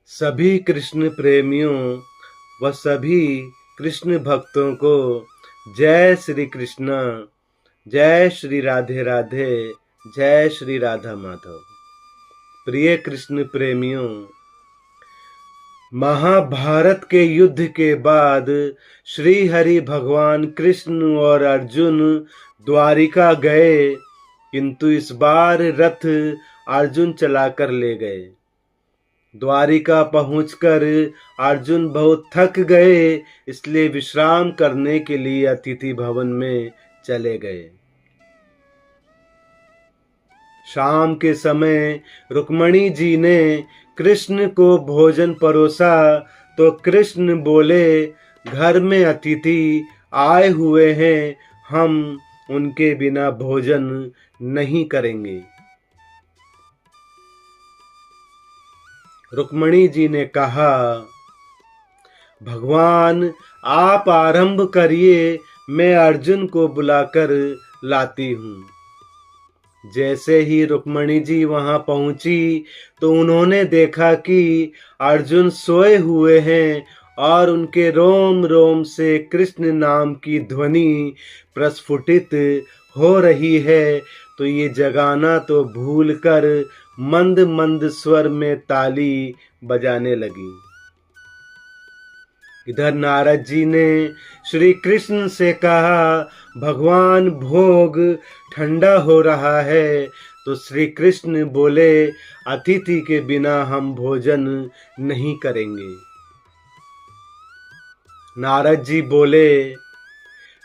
सभी कृष्ण प्रेमियों व सभी कृष्ण भक्तों को जय श्री कृष्ण, जय श्री राधे राधे, जय श्री राधा माधव। प्रिय कृष्ण प्रेमियों, महाभारत के युद्ध के बाद श्री हरि भगवान कृष्ण और अर्जुन द्वारिका गए, किंतु इस बार रथ अर्जुन चलाकर ले गए। द्वारिका पहुंचकर अर्जुन बहुत थक गए, इसलिए विश्राम करने के लिए अतिथि भवन में चले गए। शाम के समय रुक्मणी जी ने कृष्ण को भोजन परोसा तो कृष्ण बोले, घर में अतिथि आए हुए हैं, हम उनके बिना भोजन नहीं करेंगे। रुक्मणी जी ने कहा, भगवान आप आरंभ करिए, मैं अर्जुन को बुलाकर लाती हूँ। जैसे ही रुक्मणी जी वहां पहुंची तो उन्होंने देखा कि अर्जुन सोए हुए हैं और उनके रोम रोम से कृष्ण नाम की ध्वनि प्रस्फुटित हो रही है। तो ये जगाना तो भूलकर मंद मंद स्वर में ताली बजाने लगी। इधर नारद जी ने श्री कृष्ण से कहा, भगवान भोग ठंडा हो रहा है। तो श्री कृष्ण बोले, अतिथि के बिना हम भोजन नहीं करेंगे। नारद जी बोले,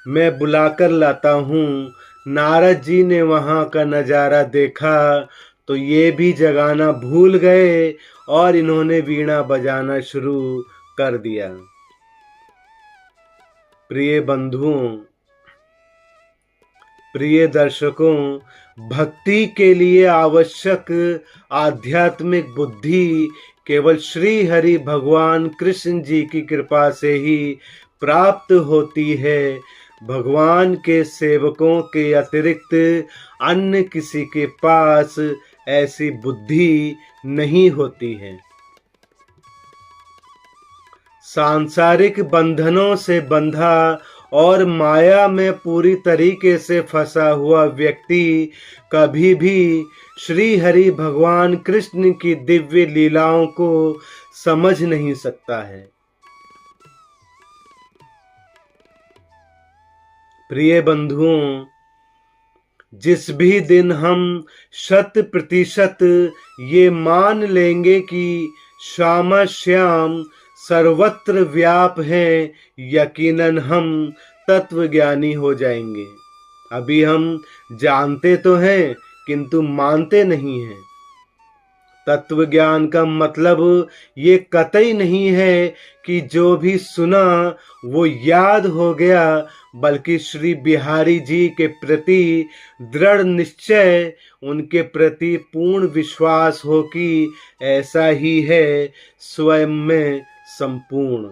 मैं बुलाकर लाता हूँ। नारद जी ने वहां का नजारा देखा तो ये भी जगाना भूल गए और इन्होंने वीणा बजाना शुरू कर दिया। प्रिय बंधुओं, प्रिय दर्शकों, भक्ति के लिए आवश्यक आध्यात्मिक बुद्धि केवल श्री हरि भगवान कृष्ण जी की कृपा से ही प्राप्त होती है। भगवान के सेवकों के अतिरिक्त अन्य किसी के पास ऐसी बुद्धि नहीं होती है। सांसारिक बंधनों से बंधा और माया में पूरी तरीके से फंसा हुआ व्यक्ति कभी भी श्री हरि भगवान कृष्ण की दिव्य लीलाओं को समझ नहीं सकता है। प्रिय बंधुओं, जिस भी दिन हम 100% ये मान लेंगे कि श्यामा श्याम सर्वत्र व्याप हैं, यकीनन हम तत्वज्ञानी हो जाएंगे। अभी हम जानते तो हैं किंतु मानते नहीं हैं। तत्व ज्ञान का मतलब ये कतई नहीं है कि जो भी सुना वो याद हो गया, बल्कि श्री बिहारी जी के प्रति दृढ़ निश्चय, उनके प्रति पूर्ण विश्वास हो कि ऐसा ही है, स्वयं में संपूर्ण।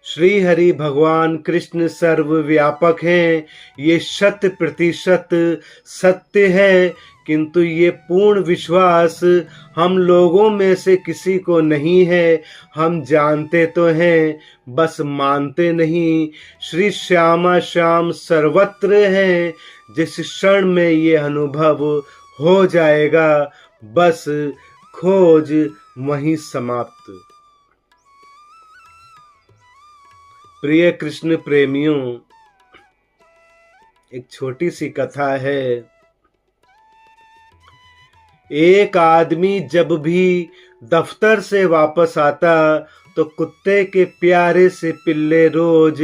श्री हरि भगवान कृष्ण सर्वव्यापक हैं, ये 100% सत्य है, किंतु ये पूर्ण विश्वास हम लोगों में से किसी को नहीं है। हम जानते तो हैं, बस मानते नहीं। श्री श्यामा श्याम सर्वत्र हैं, जिस क्षण में ये अनुभव हो जाएगा, बस खोज वहीं समाप्त। प्रिय कृष्ण प्रेमियों, एक छोटी सी कथा है। एक आदमी जब भी दफ्तर से वापस आता तो कुत्ते के प्यारे से पिल्ले रोज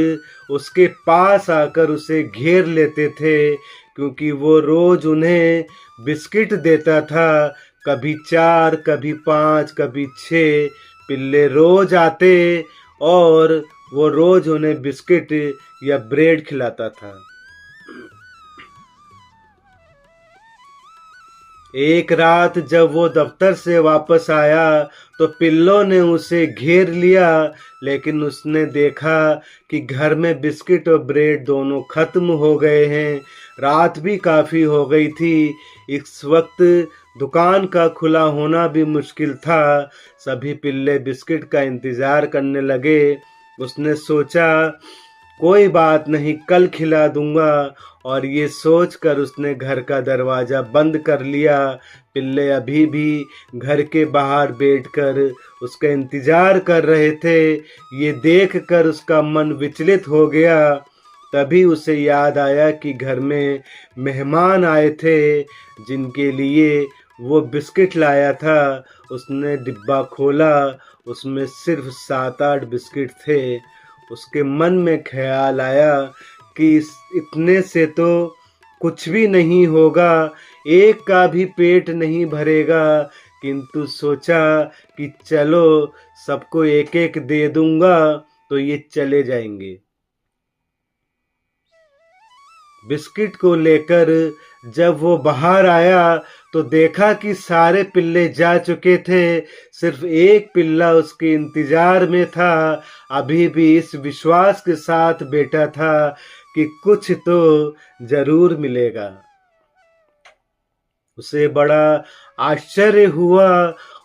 उसके पास आकर उसे घेर लेते थे, क्योंकि वो रोज उन्हें बिस्किट देता था। कभी 4, कभी 5, कभी 6 पिल्ले रोज आते और वो रोज उन्हें बिस्किट या ब्रेड खिलाता था। एक रात जब वो दफ्तर से वापस आया तो पिल्लों ने उसे घेर लिया, लेकिन उसने देखा कि घर में बिस्किट और ब्रेड दोनों खत्म हो गए हैं। रात भी काफ़ी हो गई थी। इस वक्त दुकान का खुला होना भी मुश्किल था। सभी पिल्ले बिस्किट का इंतजार करने लगे। उसने सोचा कोई बात नहीं, कल खिला दूंगा, और ये सोचकर उसने घर का दरवाजा बंद कर लिया। पिल्ले अभी भी घर के बाहर बैठकर उसका इंतजार कर रहे थे। ये देखकर उसका मन विचलित हो गया। तभी उसे याद आया कि घर में मेहमान आए थे जिनके लिए वो बिस्किट लाया था। उसने डिब्बा खोला, उसमें सिर्फ 7-8 बिस्किट थे। उसके मन में ख्याल आया कि इतने से तो कुछ भी नहीं होगा, एक का भी पेट नहीं भरेगा। किंतु सोचा कि चलो सबको एक एक दे दूंगा तो ये चले जाएंगे। बिस्किट को लेकर जब वो बाहर आया तो देखा कि सारे पिल्ले जा चुके थे। सिर्फ एक पिल्ला उसके इंतजार में था। अभी भी इस विश्वास के साथ बैठा था कि कुछ तो जरूर मिलेगा। उसे बड़ा आश्चर्य हुआ।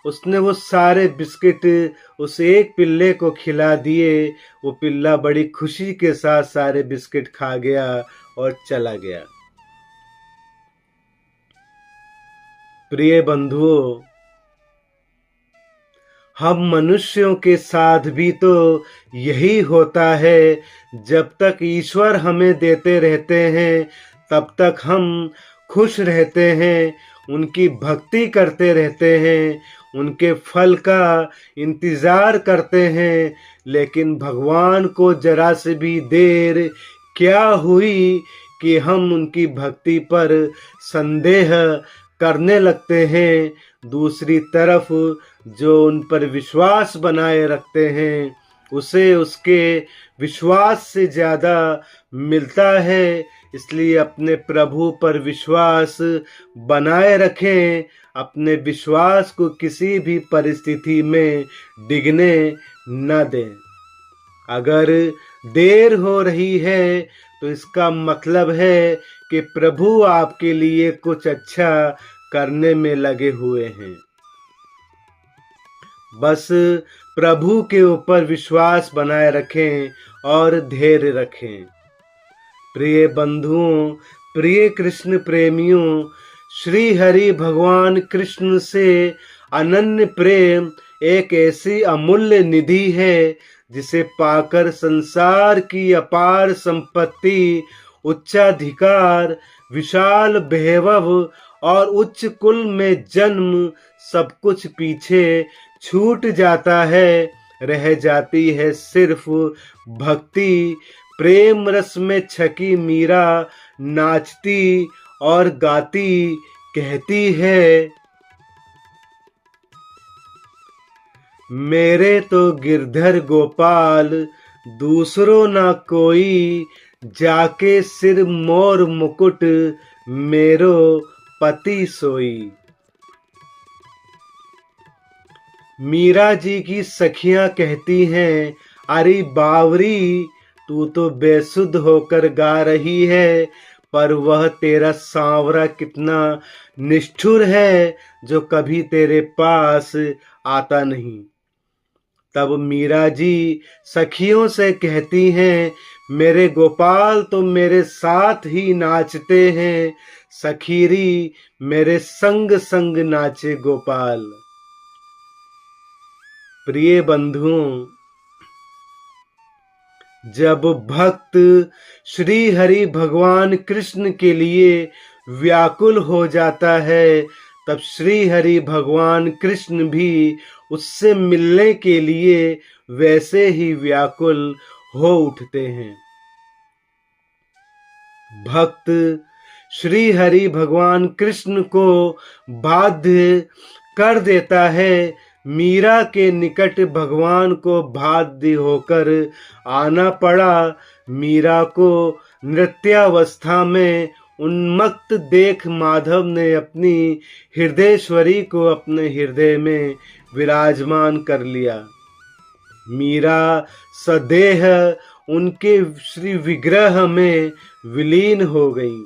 उसने वो सारे बिस्किट उस एक पिल्ले को खिला दिए। वो पिल्ला बड़ी खुशी के साथ सारे बिस्किट खा गया और चला गया। प्रिय बंधुओं, हम मनुष्यों के साथ भी तो यही होता है। जब तक ईश्वर हमें देते रहते हैं तब तक हम खुश रहते हैं, उनकी भक्ति करते रहते हैं, उनके फल का इंतजार करते हैं। लेकिन भगवान को जरा से भी देर क्या हुई कि हम उनकी भक्ति पर संदेह करने लगते हैं। दूसरी तरफ जो उन पर विश्वास बनाए रखते हैं उसे उसके विश्वास से ज़्यादा मिलता है। इसलिए अपने प्रभु पर विश्वास बनाए रखें। अपने विश्वास को किसी भी परिस्थिति में डिगने न दें। अगर देर हो रही है तो इसका मतलब है कि प्रभु आपके लिए कुछ अच्छा करने में लगे हुए हैं। बस प्रभु के ऊपर विश्वास बनाए रखें और धैर्य रखें। प्रिय बंधुओं, प्रिय कृष्ण प्रेमियों, श्री हरि भगवान कृष्ण से अनन्य प्रेम एक ऐसी अमूल्य निधि है जिसे पाकर संसार की अपार संपत्ति, उच्चाधिकार, विशाल वैभव और उच्च कुल में जन्म सब कुछ पीछे छूट जाता है। रह जाती है सिर्फ भक्ति। प्रेम रस में छकी मीरा नाचती और गाती कहती है, मेरे तो गिरधर गोपाल दूसरों ना कोई, जाके सिर मोर मुकुट मेरो पति सोई। मीरा जी की सखियां कहती हैं, अरे बावरी तू तो बेसुध होकर गा रही है, पर वह तेरा सांवरा कितना निष्ठुर है जो कभी तेरे पास आता नहीं। तब मीरा जी सखियों से कहती हैं, मेरे गोपाल तो मेरे साथ ही नाचते हैं, सखीरी मेरे संग संग नाचे गोपाल। प्रिय बंधुओं, जब भक्त श्री हरि भगवान कृष्ण के लिए व्याकुल हो जाता है तब श्री हरि भगवान कृष्ण भी उससे मिलने के लिए वैसे ही व्याकुल हो उठते हैं। भक्त श्री हरि भगवान कृष्ण को बाध्य कर देता है। मीरा के निकट भगवान को बाध्य होकर आना पड़ा। मीरा को नृत्यावस्था में उन्मत्त देख माधव ने अपनी हृदयेश्वरी को अपने हृदय में विराजमान कर लिया। मीरा सदेह उनके श्री विग्रह में विलीन हो गई।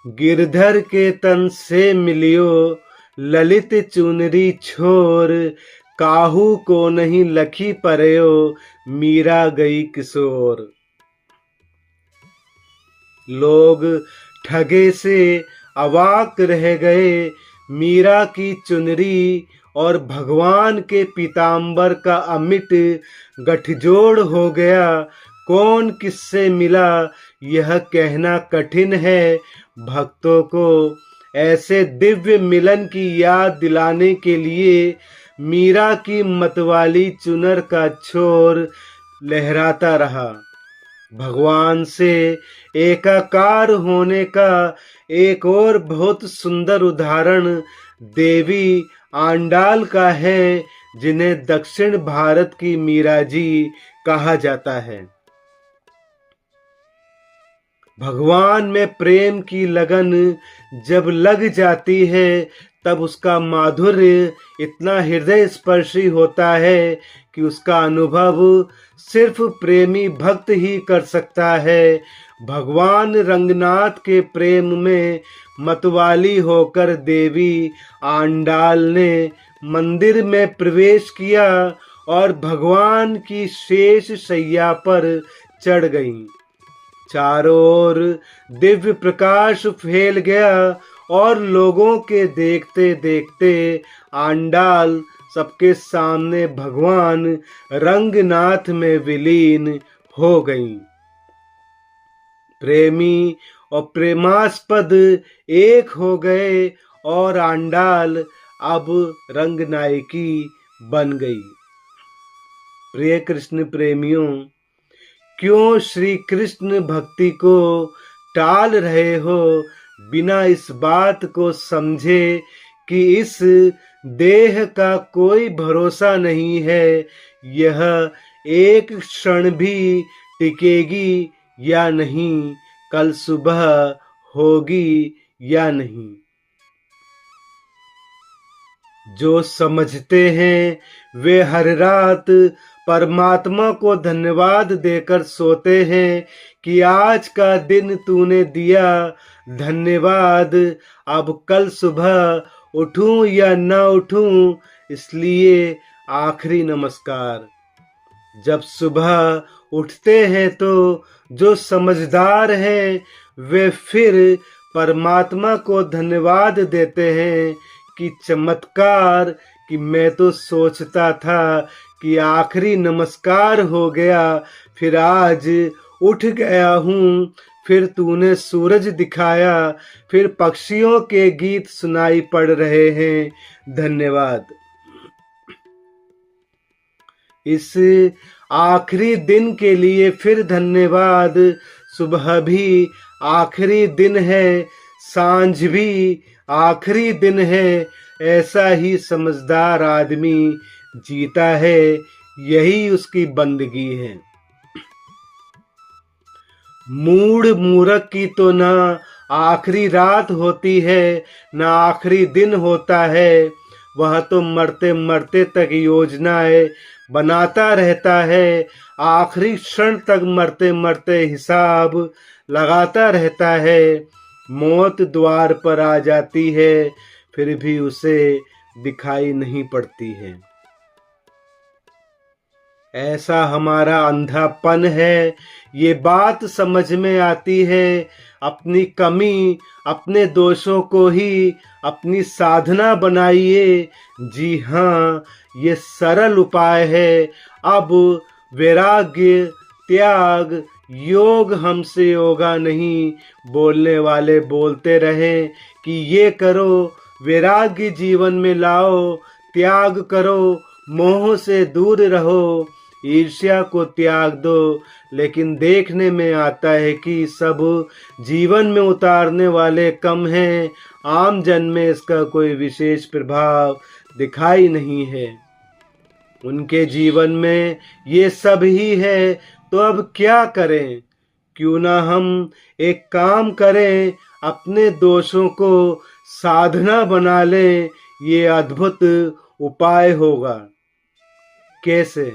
गिरधर के तन से मिलियो ललित चुनरी छोर, काहू को नहीं लखी परयो मीरा गई किशोर। लोग ठगे से अवाक रह गए, मीरा की चुनरी और भगवान के पीताम्बर का अमिट गठजोड़ हो गया। कौन किससे मिला यह कहना कठिन है। भक्तों को ऐसे दिव्य मिलन की याद दिलाने के लिए मीरा की मतवाली चुनर का छोर लहराता रहा। भगवान से एकाकार होने का एक और बहुत सुंदर उदाहरण देवी आंडाल का है, जिन्हें दक्षिण भारत की मीरा जी कहा जाता है। भगवान में प्रेम की लगन जब लग जाती है तब उसका माधुर्य इतना हृदय स्पर्शी होता है कि उसका अनुभव सिर्फ प्रेमी भक्त ही कर सकता है। भगवान रंगनाथ के प्रेम में मतवाली होकर देवी आंडाल ने मंदिर में प्रवेश किया और भगवान की शेष शैया पर चढ़ गईं। चारों ओर दिव्य प्रकाश फैल गया और लोगों के देखते देखते आंडाल सबके सामने भगवान रंगनाथ में विलीन हो गईं। प्रेमी और प्रेमास्पद एक हो गए और आंडाल अब रंगनायकी बन गई। प्रिय कृष्ण प्रेमियों, क्यों श्री कृष्ण भक्ति को टाल रहे हो, बिना इस बात को समझे कि इस देह का कोई भरोसा नहीं है, यह एक क्षण भी टिकेगी या नहीं, कल सुबह होगी या नहीं। जो समझते हैं वे हर रात परमात्मा को धन्यवाद देकर सोते हैं कि आज का दिन तूने दिया धन्यवाद, अब कल सुबह उठूं या न उठूं, इसलिए आखिरी नमस्कार। जब सुबह उठते हैं तो जो समझदार हैं वे फिर परमात्मा को धन्यवाद देते हैं कि चमत्कार, कि मैं तो सोचता था कि आखिरी नमस्कार हो गया, फिर आज उठ गया हूँ, फिर तूने सूरज दिखाया, फिर पक्षियों के गीत सुनाई पड़ रहे हैं, धन्यवाद। इस आखिरी दिन के लिए फिर धन्यवाद। सुबह भी आखिरी दिन है, सांझ भी आखिरी दिन है, ऐसा ही समझदार आदमी जीता है, यही उसकी बंदगी है। मूढ़ मूर्ख की तो ना आखिरी रात होती है ना आखिरी दिन होता है, वह तो मरते मरते तक योजनाएं बनाता रहता है, आखिरी क्षण तक मरते मरते हिसाब लगाता रहता है। मौत द्वार पर आ जाती है फिर भी उसे दिखाई नहीं पड़ती है। ऐसा हमारा अंधापन है, ये बात समझ में आती है। अपनी कमी, अपने दोषों को ही अपनी साधना बनाइए। जी हाँ, ये सरल उपाय है। अब वैराग्य, त्याग, योग हमसे होगा नहीं। बोलने वाले बोलते रहें कि ये करो, वैराग्य जीवन में लाओ, त्याग करो, मोह से दूर रहो, ईर्ष्या को त्याग दो। लेकिन देखने में आता है कि सब जीवन में उतारने वाले कम हैं, आम जन में इसका कोई विशेष प्रभाव दिखाई नहीं है। उनके जीवन में ये सब ही है, तो अब क्या करें? क्यों ना हम एक काम करें, अपने दोषों को साधना बना लें। ये अद्भुत उपाय होगा। कैसे?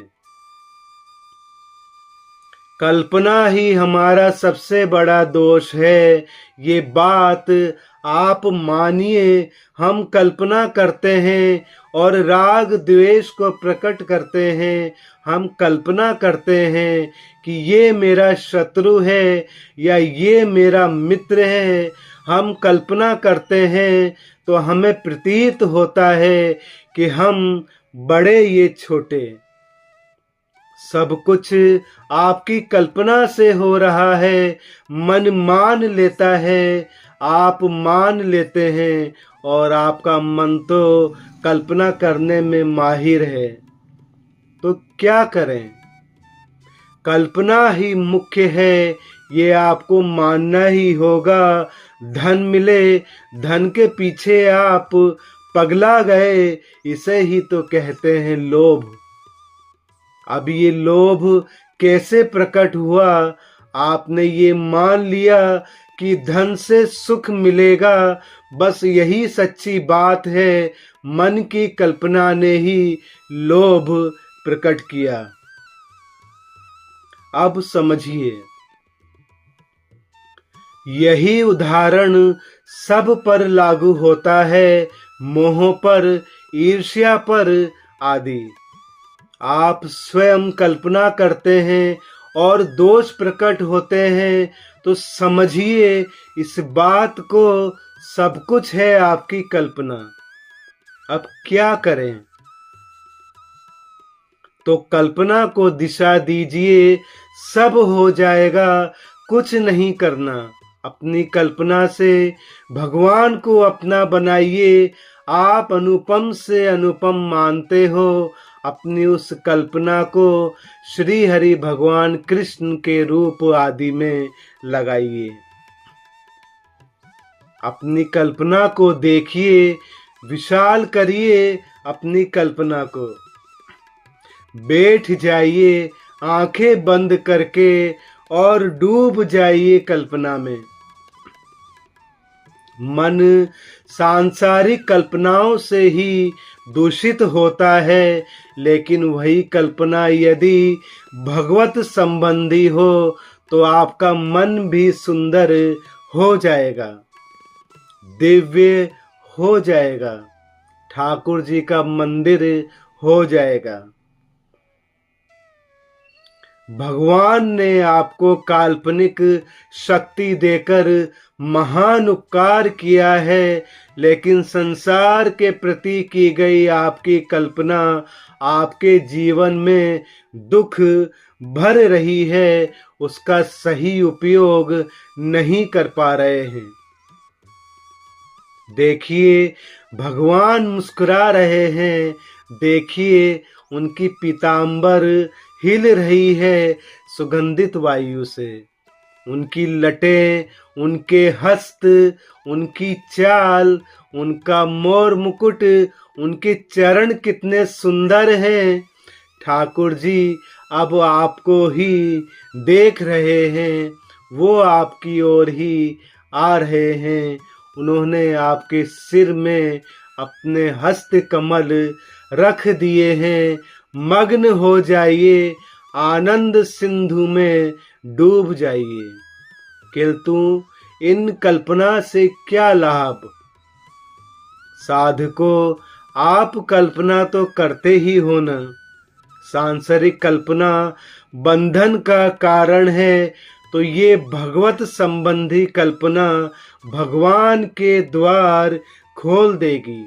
कल्पना ही हमारा सबसे बड़ा दोष है। ये बात आप मानिए। हम कल्पना करते हैं और राग द्वेष को प्रकट करते हैं। हम कल्पना करते हैं कि ये मेरा शत्रु है या ये मेरा मित्र है। हम कल्पना करते हैं तो हमें प्रतीत होता है कि हम बड़े ये छोटे। सब कुछ आपकी कल्पना से हो रहा है। मन मान लेता है, आप मान लेते हैं और आपका मन तो कल्पना करने में माहिर है। तो क्या करें? कल्पना ही मुख्य है, ये आपको मानना ही होगा। धन मिले, धन के पीछे आप पगला गए, इसे ही तो कहते हैं लोभ। अब ये लोभ कैसे प्रकट हुआ? आपने ये मान लिया कि धन से सुख मिलेगा, बस यही सच्ची बात है। मन की कल्पना ने ही लोभ प्रकट किया। अब समझिए, यही उदाहरण सब पर लागू होता है, मोह पर, ईर्ष्या पर आदि। आप स्वयं कल्पना करते हैं और दोष प्रकट होते हैं तो समझिए इस बात को, सब कुछ है आपकी कल्पना। अब क्या करें? तो कल्पना को दिशा दीजिए, सब हो जाएगा। कुछ नहीं करना, अपनी कल्पना से भगवान को अपना बनाइए। आप अनुपम से अनुपम मानते हो, अपनी उस कल्पना को श्री हरि भगवान कृष्ण के रूप आदि में लगाइए। अपनी कल्पना को देखिए, विशाल करिए अपनी कल्पना को। बैठ जाइए आंखें बंद करके और डूब जाइए कल्पना में। मन सांसारिक कल्पनाओं से ही दूषित होता है, लेकिन वही कल्पना यदि भगवत संबंधी हो तो आपका मन भी सुंदर हो जाएगा, दिव्य हो जाएगा, ठाकुर जी का मंदिर हो जाएगा। भगवान ने आपको काल्पनिक शक्ति देकर महान उपकार किया है, लेकिन संसार के प्रति की गई आपकी कल्पना आपके जीवन में दुख भर रही है, उसका सही उपयोग नहीं कर पा रहे हैं। देखिए भगवान मुस्कुरा रहे हैं, देखिए उनकी पीतांबर हिल रही है सुगंधित वायु से। उनकी लटें, उनके हस्त, उनकी चाल, उनका मोर मुकुट, उनके चरण कितने सुंदर हैं। ठाकुर जी अब आपको ही देख रहे हैं, वो आपकी ओर ही आ रहे हैं। उन्होंने आपके सिर में अपने हस्त कमल रख दिए हैं। मग्न हो जाइए, आनंद सिंधु में डूब जाइए। किंतु इन कल्पना से क्या लाभ? साधको, आप कल्पना तो करते ही हो ना। सांसारिक कल्पना बंधन का कारण है, तो ये भगवत संबंधी कल्पना भगवान के द्वार खोल देगी।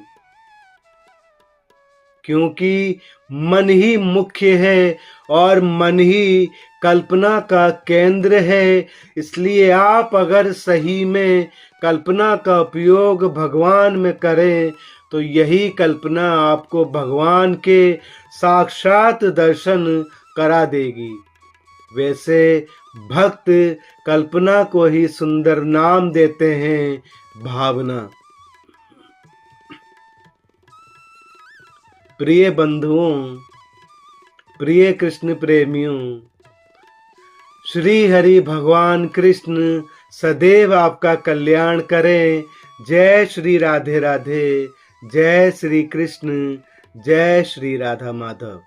क्योंकि मन ही मुख्य है और मन ही कल्पना का केंद्र है, इसलिए आप अगर सही में कल्पना का उपयोग भगवान में करें तो यही कल्पना आपको भगवान के साक्षात दर्शन करा देगी। वैसे भक्त कल्पना को ही सुंदर नाम देते हैं, भावना। प्रिय बंधुओं, प्रिय कृष्ण प्रेमियों, श्री हरि भगवान कृष्ण सदैव आपका कल्याण करें। जय श्री राधे राधे, जय श्री कृष्ण, जय श्री राधा माधव।